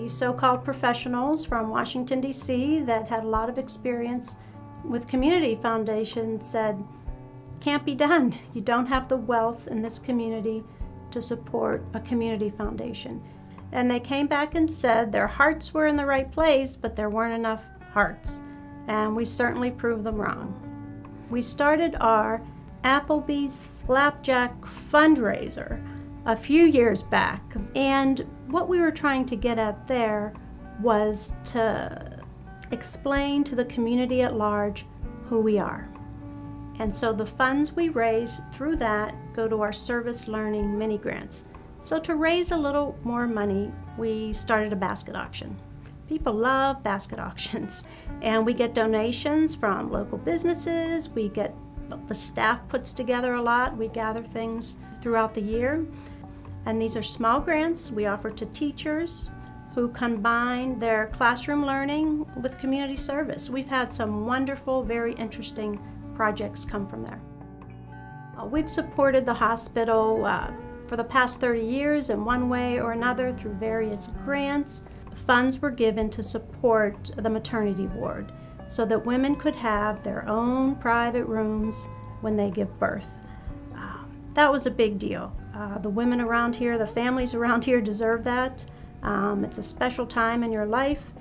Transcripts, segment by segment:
The so-called professionals from Washington, D.C. that had a lot of experience with community foundations said, can't be done. You don't have the wealth in this community to support a community foundation. And they came back and said their hearts were in the right place, but there weren't enough hearts. And we certainly proved them wrong. We started our Applebee's Flapjack fundraiser a few years back. And what we were trying to get at there was to explain to the community at large who we are. And so the funds we raise through that go to our service learning mini grants. So to raise a little more money, we started a basket auction. People love basket auctions, and we get donations from local businesses. The staff puts together a lot. We gather things throughout the year. And these are small grants we offer to teachers who combine their classroom learning with community service. We've had some wonderful, very interesting projects come from there. We've supported the hospital for the past 30 years in one way or another through various grants. Funds were given to support the maternity ward so that women could have their own private rooms when they give birth. That was a big deal. The women around here, the families around here deserve that. It's a special time in your life.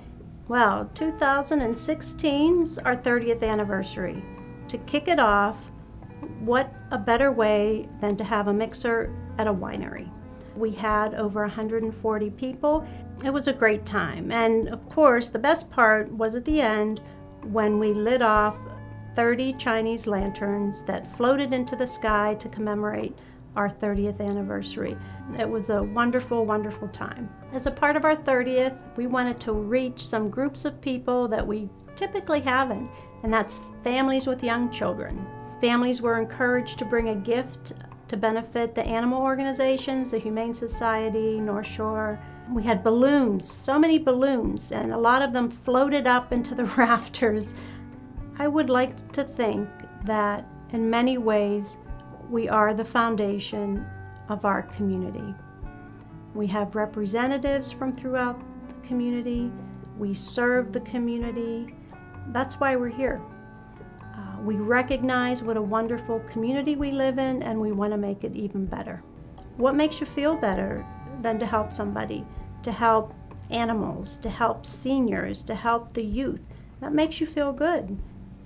Well, 2016 is our 30th anniversary. To kick it off, what a better way than to have a mixer at a winery. We had over 140 people. It was a great time. And of course, the best part was at the end when we lit off 30 Chinese lanterns that floated into the sky to commemorate our 30th anniversary. It was a wonderful, wonderful time. As a part of our 30th, we wanted to reach some groups of people that we typically haven't, and that's families with young children. Families were encouraged to bring a gift to benefit the animal organizations, the Humane Society, North Shore. We had balloons, so many balloons, and a lot of them floated up into the rafters. I would like to think that in many ways we are the foundation of our community. We have representatives from throughout the community. We serve the community. That's why we're here. We recognize what a wonderful community we live in, and we want to make it even better. What makes you feel better than to help somebody, to help animals, to help seniors, to help the youth? That makes you feel good.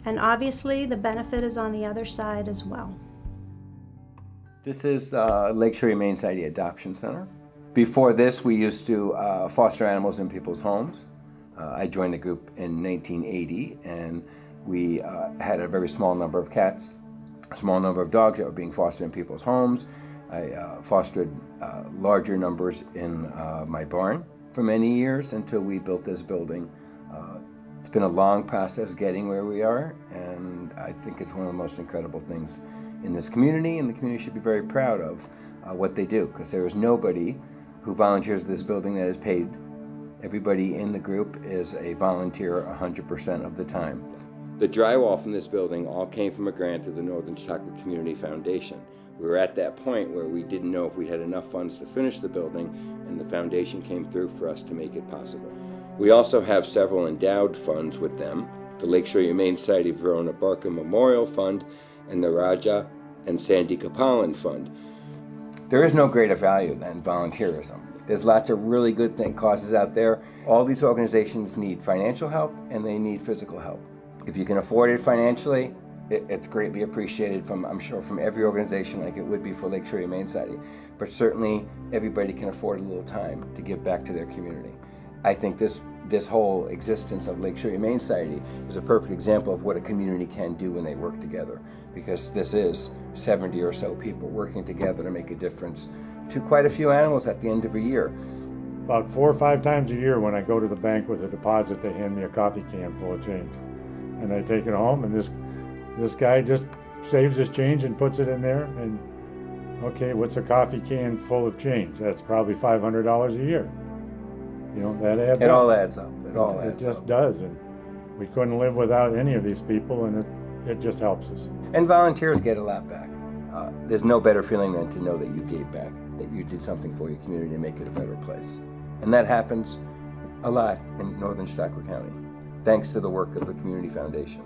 And obviously, the benefit is on the other side as well. This is Lakeshore Humane Society Adoption Center. Before this, we used to foster animals in people's homes. I joined the group in 1980, and we had a very small number of cats, a small number of dogs that were being fostered in people's homes. I fostered larger numbers in my barn for many years until we built this building. It's been a long process getting where we are, and I think it's one of the most incredible things in this community, and the community should be very proud of what they do, because there is nobody who volunteers at this building that is paid. Everybody in the group is a volunteer 100% of the time. The drywall from this building all came from a grant to the Northern Chautauqua Community Foundation. We were at that point where we didn't know if we had enough funds to finish the building, and the foundation came through for us to make it possible. We also have several endowed funds with them, the Lakeshore Humane Society Verona Barker Memorial Fund and the Raja and Sandy Kapalan Fund. There is no greater value than volunteerism. There's lots of really good causes out there. All these organizations need financial help, and they need physical help. If you can afford it financially, it's greatly appreciated from, I'm sure, from every organization, like it would be for Lakeshore Humane Society. But certainly everybody can afford a little time to give back to their community. I think this whole existence of Lakeshore Humane Society is a perfect example of what a community can do when they work together, because this is 70 or so people working together to make a difference to quite a few animals at the end of a year. About 4 or 5 times a year when I go to the bank with a deposit, they hand me a coffee can full of change. And I take it home, and this guy just saves his change and puts it in there, and okay, what's a coffee can full of change? That's probably $500 a year. You know, that adds up. It all adds up. It all adds up. It just does, and we couldn't live without any of these people, and it just helps us. And volunteers get a lot back. There's no better feeling than to know that you gave back, that you did something for your community to make it a better place. And that happens a lot in Northern Chautauqua County, thanks to the work of the Community Foundation.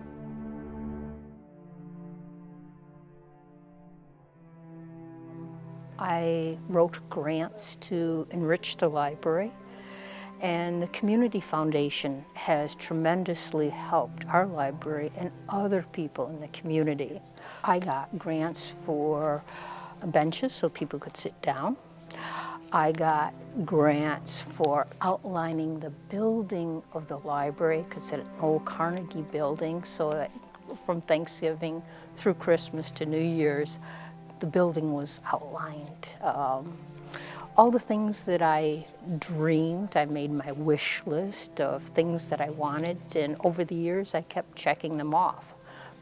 I wrote grants to enrich the library, and the Community Foundation has tremendously helped our library and other people in the community. I got grants for benches so people could sit down. I got grants for outlining the building of the library, because it's an old Carnegie building, so that from Thanksgiving through Christmas to New Year's, the building was outlined. All the things that I dreamed, I made my wish list of things that I wanted, and over the years I kept checking them off.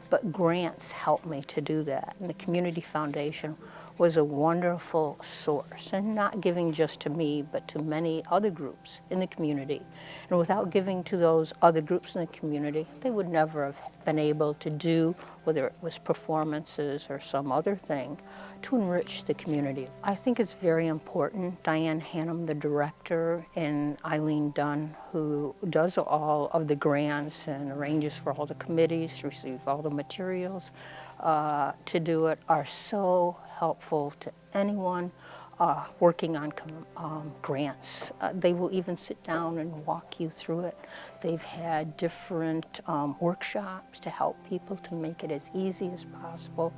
But grants helped me to do that, and the Community Foundation was a wonderful source, and not giving just to me, but to many other groups in the community. And without giving to those other groups in the community, they would never have been able to do, whether it was performances or some other thing, to enrich the community. I think it's very important. Diane Hannum, the director, and Eileen Dunn, who does all of the grants and arranges for all the committees to receive all the materials to do it, are so helpful to anyone working on grants. They will even sit down and walk you through it. They've had different workshops to help people to make it as easy as possible,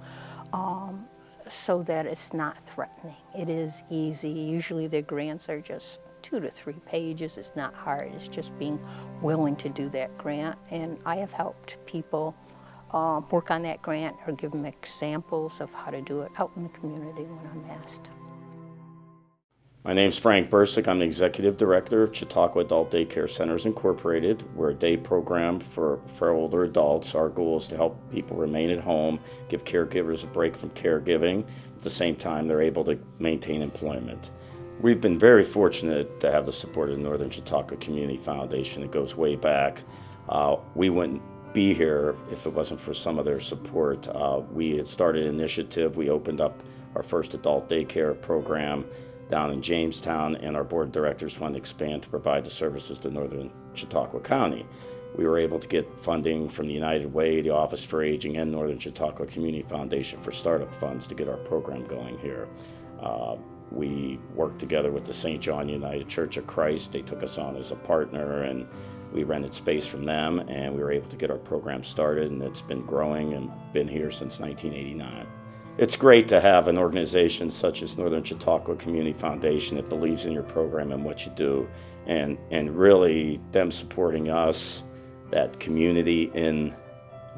so that it's not threatening. It is easy. Usually their grants are just 2 to 3 pages. It's not hard. It's just being willing to do that grant. And I have helped people work on that grant or give them examples of how to do it out in the community when I'm asked. My name's Frank Bursick. I'm the Executive Director of Chautauqua Adult Daycare Centers Incorporated. We're a day program for older adults. Our goal is to help people remain at home, give caregivers a break from caregiving. At the same time, they're able to maintain employment. We've been very fortunate to have the support of the Northern Chautauqua Community Foundation. It goes way back. We wouldn't be here if it wasn't for some of their support. We had started an initiative. We opened up our first adult daycare program down in Jamestown, and our board of directors wanted to expand to provide the services to Northern Chautauqua County. We were able to get funding from the United Way, the Office for Aging, and Northern Chautauqua Community Foundation for startup funds to get our program going here. We worked together with the St. John United Church of Christ. They took us on as a partner, and we rented space from them, and we were able to get our program started, and it's been growing and been here since 1989. It's great to have an organization such as Northern Chautauqua Community Foundation that believes in your program and what you do, and really them supporting us. That community in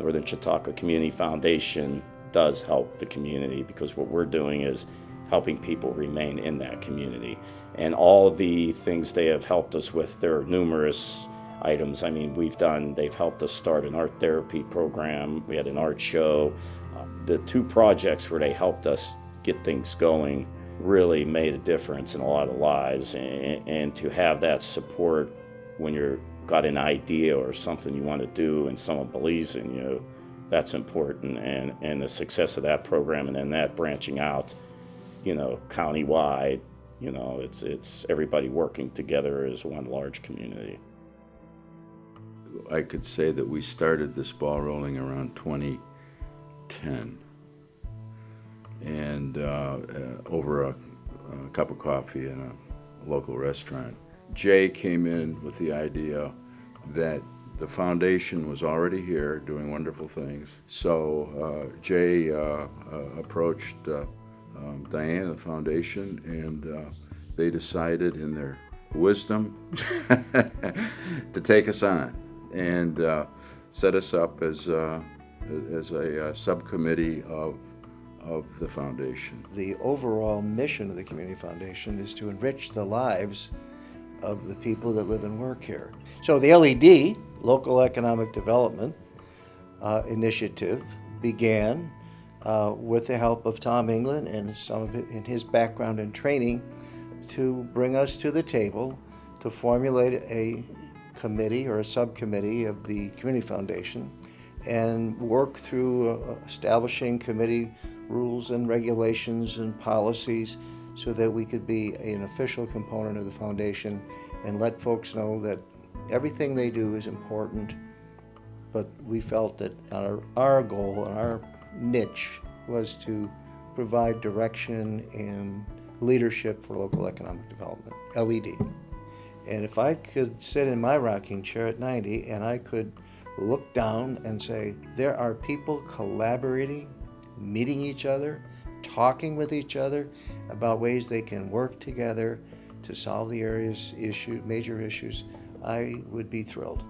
Northern Chautauqua Community Foundation does help the community, because what we're doing is helping people remain in that community. And all of the things they have helped us with, there are numerous items. I mean, they've helped us start an art therapy program. We had an art show. The 2 projects where they helped us get things going really made a difference in a lot of lives. And to have that support when you've got an idea or something you want to do and someone believes in you, that's important. And the success of that program, and then that branching out, countywide, it's everybody working together as one large community. I could say that we started this ball rolling around 2010, and over a cup of coffee in a local restaurant. Jay came in with the idea that the foundation was already here doing wonderful things. So Jay approached Diane, the foundation, and they decided in their wisdom to take us on and set us up as a subcommittee of the foundation. The overall mission of the Community Foundation is to enrich the lives of the people that live and work here. So the LED, Local Economic Development Initiative, began with the help of Tom England and some of it in his background and training to bring us to the table to formulate a committee or a subcommittee of the Community Foundation and work through establishing committee rules and regulations and policies so that we could be an official component of the foundation and let folks know that everything they do is important, but we felt that our goal and our niche was to provide direction and leadership for local economic development, LED. And if I could sit in my rocking chair at 90 and I could look down and say, there are people collaborating, meeting each other, talking with each other about ways they can work together to solve the area's major issues, I would be thrilled.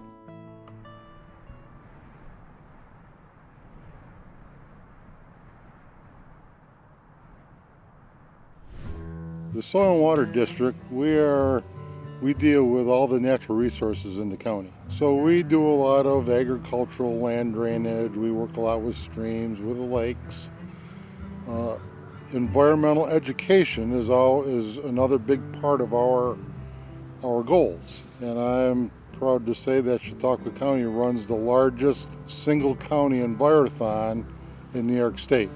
The Soil and Water District, we deal with all the natural resources in the county. So we do a lot of agricultural land drainage, we work a lot with streams, with the lakes. Environmental education is another big part of our goals. And I'm proud to say that Chautauqua County runs the largest single county envirothon in New York State.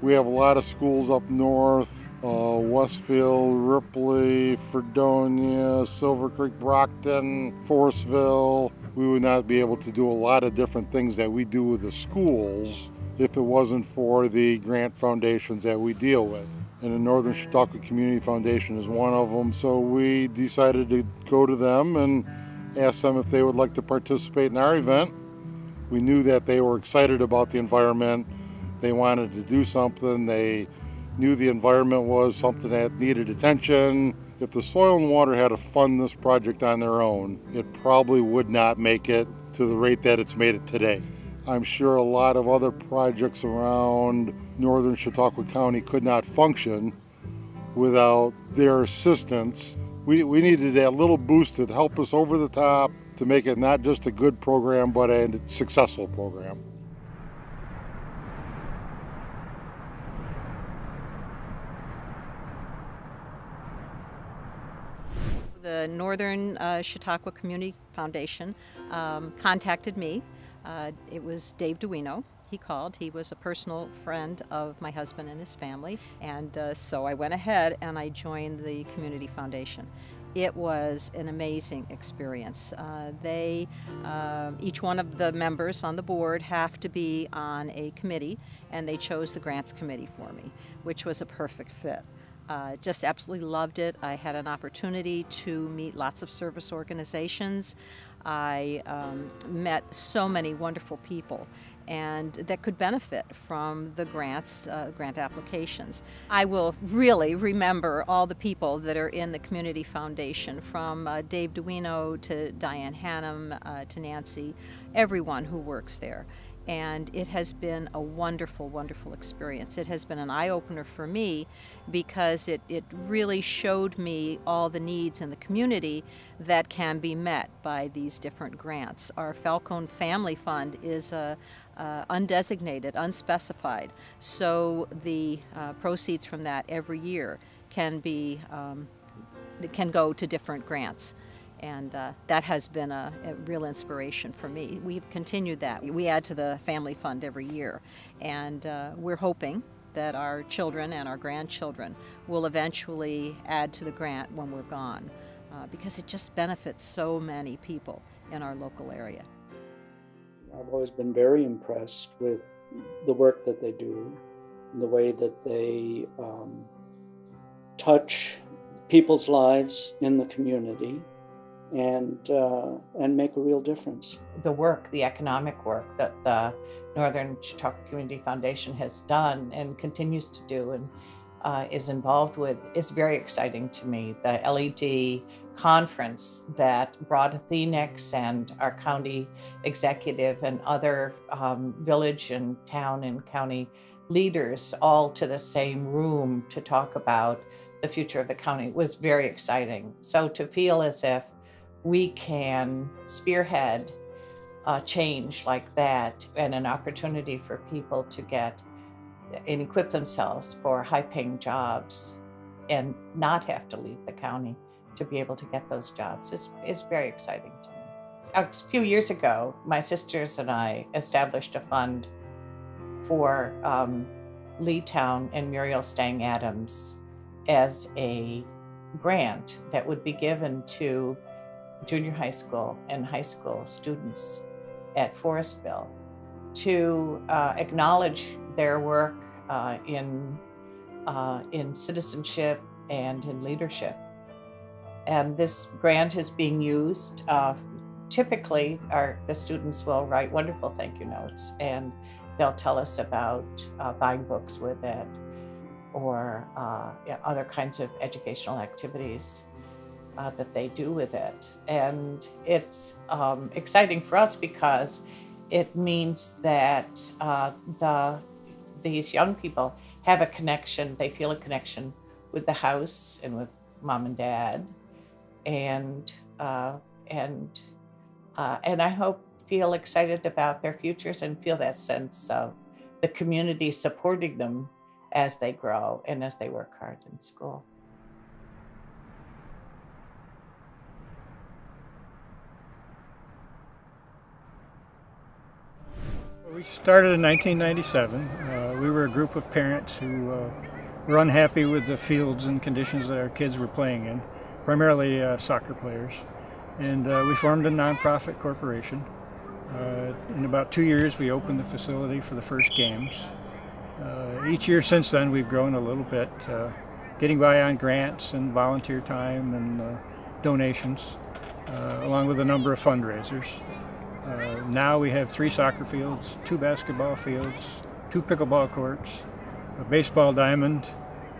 We have a lot of schools up north, Westfield, Ripley, Fredonia, Silver Creek, Brockton, Forestville. We would not be able to do a lot of different things that we do with the schools if it wasn't for the grant foundations that we deal with. And the Northern Chautauqua Community Foundation is one of them, so we decided to go to them and ask them if they would like to participate in our event. We knew that they were excited about the environment. They wanted to do something. They knew the environment was something that needed attention. If the Soil and Water had to fund this project on their own, it probably would not make it to the rate that it's made it today. I'm sure a lot of other projects around Northern Chautauqua County could not function without their assistance. We needed that little boost to help us over the top to make it not just a good program, but a successful program. The Northern Chautauqua Community Foundation contacted me. It was Dave Duino. He called. He was a personal friend of my husband and his family, and so I went ahead and I joined the Community Foundation. It was an amazing experience. Each one of the members on the board have to be on a committee, and they chose the grants committee for me, which was a perfect fit. Just absolutely loved it. I had an opportunity to meet lots of service organizations. I met so many wonderful people and that could benefit from the grants, grant applications. I will really remember all the people that are in the Community Foundation, from Dave Duino to Diane Hannum to Nancy, everyone who works there. And it has been a wonderful, wonderful experience. It has been an eye-opener for me because it really showed me all the needs in the community that can be met by these different grants. Our Falcone Family Fund is undesignated, unspecified, so the proceeds from that every year can go to different grants. And that has been a real inspiration for me. We've continued that. We add to the family fund every year, and we're hoping that our children and our grandchildren will eventually add to the grant when we're gone, because it just benefits so many people in our local area. I've always been very impressed with the work that they do, and the way that they touch people's lives in the community and make a real difference. The work, the economic work that the Northern Chautauqua Community Foundation has done and continues to do and is involved with is very exciting to me. The LED conference that brought Athenex and our county executive and other village and town and county leaders all to the same room to talk about the future of the county was very exciting. So to feel as if we can spearhead change like that and an opportunity for people to get and equip themselves for high-paying jobs and not have to leave the county to be able to get those jobs is very exciting to me. A few years ago, my sisters and I established a fund for Leetown and Muriel Stang Adams as a grant that would be given to junior high school and high school students at Forestville to acknowledge their work in citizenship and in leadership. And this grant is being used. Typically, the students will write wonderful thank you notes, and they'll tell us about buying books with it, or other kinds of educational activities that they do with it. And it's exciting for us because it means that these young people have a connection, they feel a connection with the house and with mom and dad, and I hope feel excited about their futures and feel that sense of the community supporting them as they grow and as they work hard in school. We started in 1997. We were a group of parents who were unhappy with the fields and conditions that our kids were playing in, primarily soccer players. And we formed a nonprofit corporation. In about 2 years, we opened the facility for the first games. Each year since then, we've grown a little bit, getting by on grants and volunteer time and donations, along with a number of fundraisers. Now we have 3 soccer fields, 2 basketball fields, 2 pickleball courts, a baseball diamond,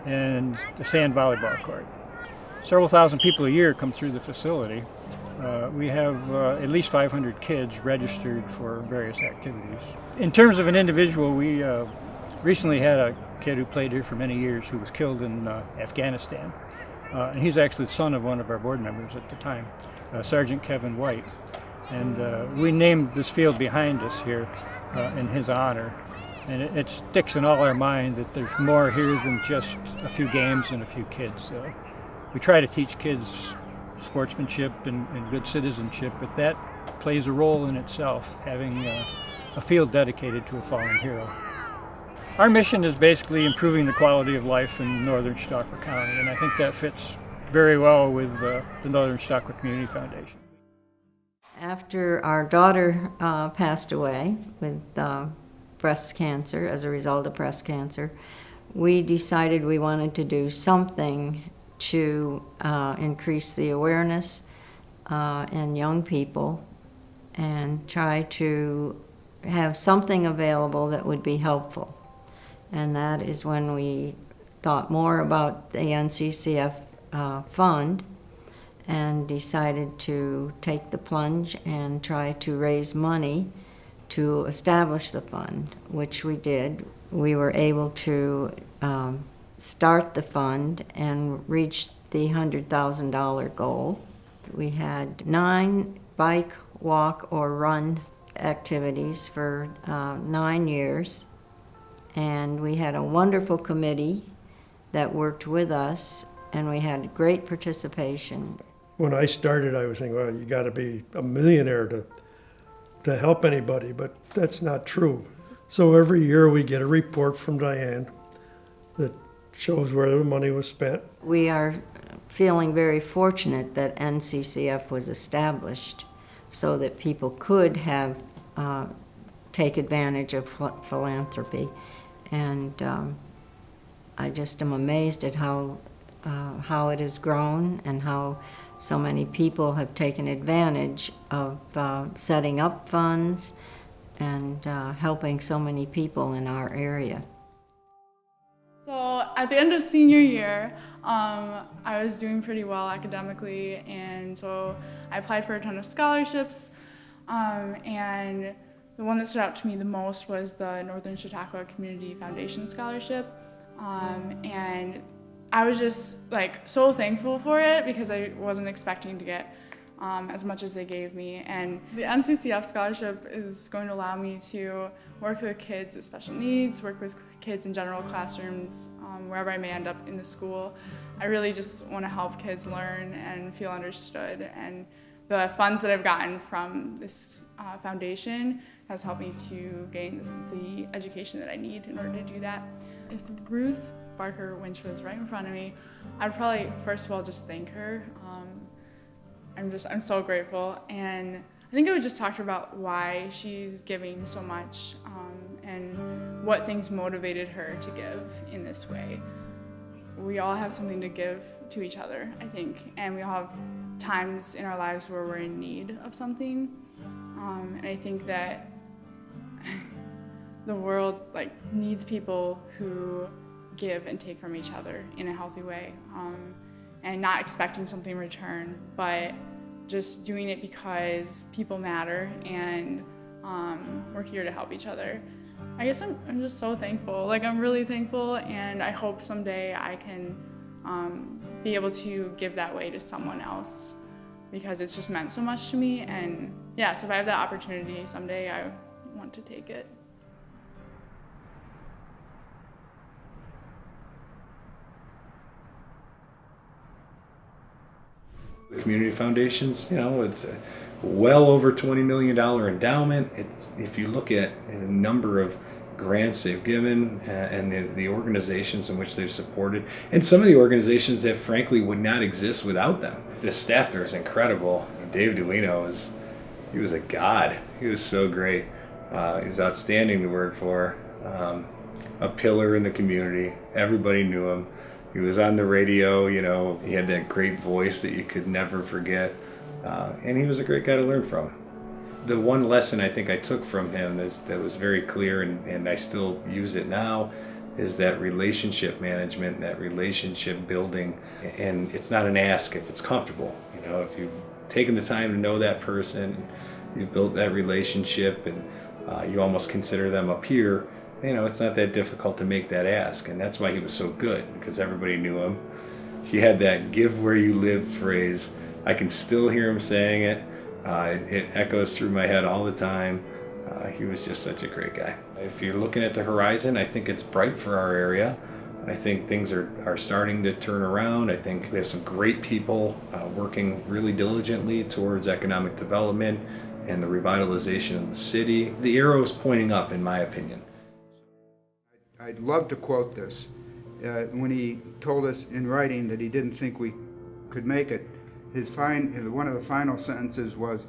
and a sand volleyball court. Several thousand people a year come through the facility. We have at least 500 kids registered for various activities. In terms of an individual, we recently had a kid who played here for many years who was killed in Afghanistan. And he's actually the son of one of our board members at the time, Sergeant Kevin White. And we named this field behind us here in his honor. And it sticks in all our mind that there's more here than just a few games and a few kids. We try to teach kids sportsmanship and good citizenship, but that plays a role in itself, having a field dedicated to a fallen hero. Our mission is basically improving the quality of life in Northern Chautauqua County, and I think that fits very well with the Northern Chautauqua Community Foundation. After our daughter passed away with breast cancer, as a result of breast cancer, we decided we wanted to do something to increase the awareness in young people and try to have something available that would be helpful. And that is when we thought more about the NCCF fund and decided to take the plunge and try to raise money to establish the fund, which we did. We were able to start the fund and reach the $100,000 goal. We had 9 bike, walk, or run activities for 9 years, and we had a wonderful committee that worked with us, and we had great participation. When I started, I was thinking, well, you got to be a millionaire to help anybody, but that's not true. So every year we get a report from Diane that shows where the money was spent. We are feeling very fortunate that NCCF was established so that people could have take advantage of philanthropy, and I just am amazed at how it has grown and how so many people have taken advantage of setting up funds and helping so many people in our area. So at the end of senior year, I was doing pretty well academically, and so I applied for a ton of scholarships, and the one that stood out to me the most was the Northern Chautauqua Community Foundation scholarship, and I was just so thankful for it because I wasn't expecting to get as much as they gave me. And the NCCF scholarship is going to allow me to work with kids with special needs, work with kids in general classrooms, wherever I may end up in the school. I really just want to help kids learn and feel understood, and the funds that I've gotten from this foundation has helped me to gain the education that I need in order to do that. If Ruth Barker Winch was right in front of me, I'd probably first of all just thank her. I'm so grateful. And I think I would just talk to her about why she's giving so much and what things motivated her to give in this way. We all have something to give to each other, I think, and we all have times in our lives where we're in need of something. And I think that the world needs people who give and take from each other in a healthy way, and not expecting something in return, but just doing it because people matter and we're here to help each other. I guess I'm just so thankful. I'm really thankful, and I hope someday I can be able to give that way to someone else, because it's just meant so much to me. And yeah, so if I have that opportunity someday, I want to take it. The community foundations, it's a well over $20 million endowment. If you look at the number of grants they've given and the organizations in which they've supported, and some of the organizations that frankly would not exist without them. The staff there is incredible. Dave Duino he was a god. He was so great. He was outstanding to work for. A pillar in the community. Everybody knew him. He was on the radio, he had that great voice that you could never forget. And he was a great guy to learn from. The one lesson I think I took from him that was very clear, and I still use it now, is that relationship management, that relationship building. And it's not an ask if it's comfortable. If you've taken the time to know that person, you've built that relationship, and you almost consider them a peer, it's not that difficult to make that ask. And that's why he was so good, because everybody knew him. He had that "give where you live" phrase. I can still hear him saying it. It echoes through my head all the time. He was just such a great guy. If you're looking at the horizon, I think it's bright for our area. I think things are starting to turn around. I think we have some great people working really diligently towards economic development and the revitalization of the city. The arrow is pointing up, in my opinion. I'd love to quote this. When he told us in writing that he didn't think we could make it, one of the final sentences was,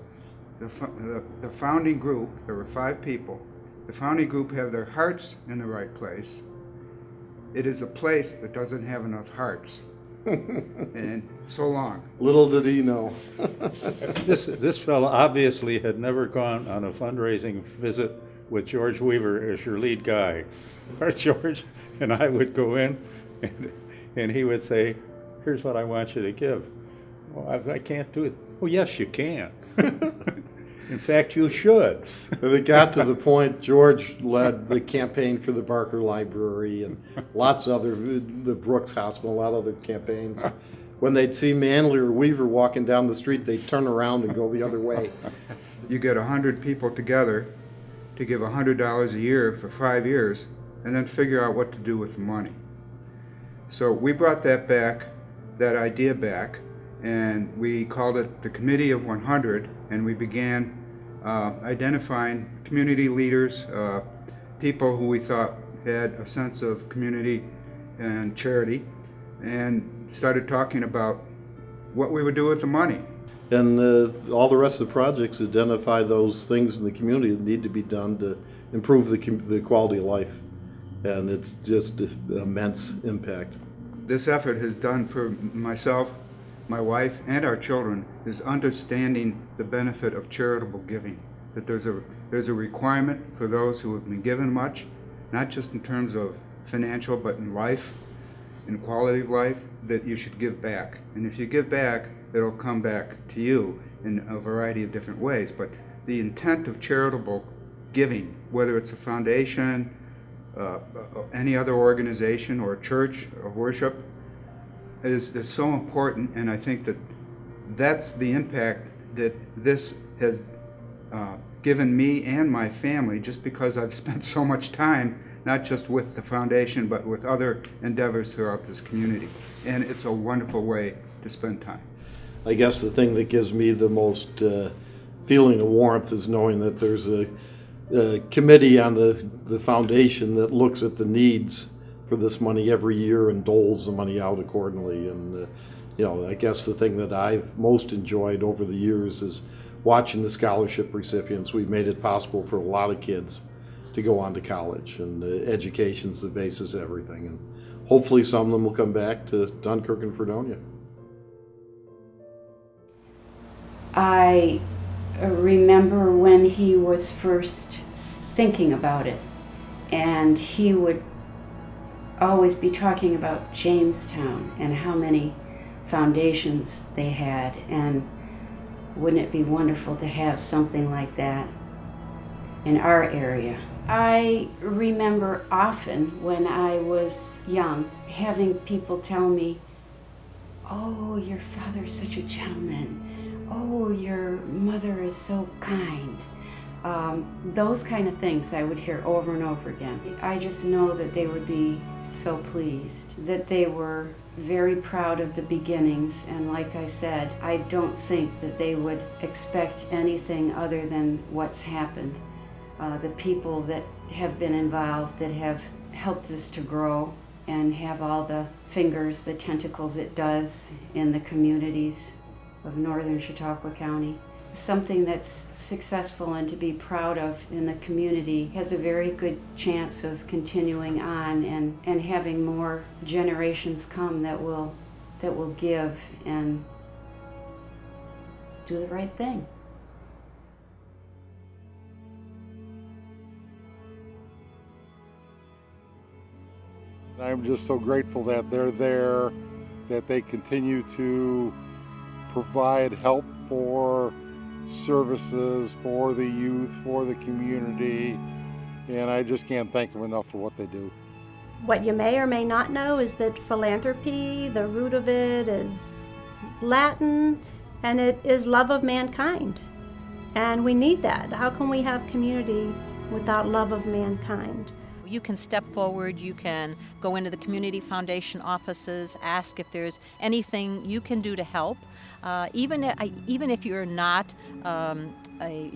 the founding group, there were 5 people, the founding group have their hearts in the right place. It is a place that doesn't have enough hearts. And so long. Little did he know. This fellow obviously had never gone on a fundraising visit with George Weaver as your lead guy. Or George and I would go in, and he would say, "Here's what I want you to give." "Well, I can't do it." "Oh, yes, you can." "In fact, you should." And it got to the point, George led the campaign for the Barker Library and lots of the Brooks Hospital, a lot of other campaigns. When they'd see Manley or Weaver walking down the street, they'd turn around and go the other way. You get 100 people together to give $100 a year for 5 years, and then figure out what to do with the money. So we brought that idea back, and we called it the Committee of 100, and we began identifying community leaders, people who we thought had a sense of community and charity, and started talking about what we would do with the money. And all the rest of the projects identify those things in the community that need to be done to improve the quality of life. And it's just immense impact. This effort has done for myself, my wife, and our children is understanding the benefit of charitable giving. That there's a requirement for those who have been given much, not just in terms of financial, but in life, in quality of life, that you should give back. And if you give back, it'll come back to you in a variety of different ways. But the intent of charitable giving, whether it's a foundation, any other organization or church of worship, is so important. And I think that's the impact that this has given me and my family, just because I've spent so much time, not just with the foundation, but with other endeavors throughout this community. And it's a wonderful way to spend time. I guess the thing that gives me the most feeling of warmth is knowing that there's a committee on the foundation that looks at the needs for this money every year and doles the money out accordingly. And You know, I guess the thing that I've most enjoyed over the years is watching the scholarship recipients. We've made it possible for a lot of kids to go on to college, and education's the basis of everything. And hopefully some of them will come back to Dunkirk and Fredonia. I remember when he was first thinking about it, and he would always be talking about Jamestown and how many foundations they had, and wouldn't it be wonderful to have something like that in our area. I remember often when I was young having people tell me, "Oh, your father's such a gentleman. Oh, your mother is so kind." Those kind of things I would hear over and over again. I just know that they would be so pleased, that they were very proud of the beginnings, and like I said, I don't think that they would expect anything other than what's happened. The people that have been involved, that have helped this to grow and have all the fingers, the tentacles it does in the communities of Northern Chautauqua County. Something that's successful and to be proud of in the community has a very good chance of continuing on and having more generations come that will give and do the right thing. I'm just so grateful that they're there, that they continue to provide help for services, for the youth, for the community, and I just can't thank them enough for what they do. What you may or may not know is that philanthropy, the root of it is Latin, and it is love of mankind. And we need that. How can we have community without love of mankind? You can step forward, you can go into the Community Foundation offices, ask if there's anything you can do to help. Even if you're not,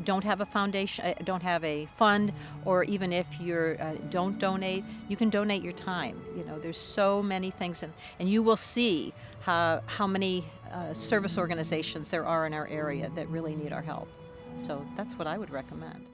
don't have a foundation, don't have a fund, or even if you don't donate, you can donate your time. You know, there's so many things, and you will see how many service organizations there are in our area that really need our help. So that's what I would recommend.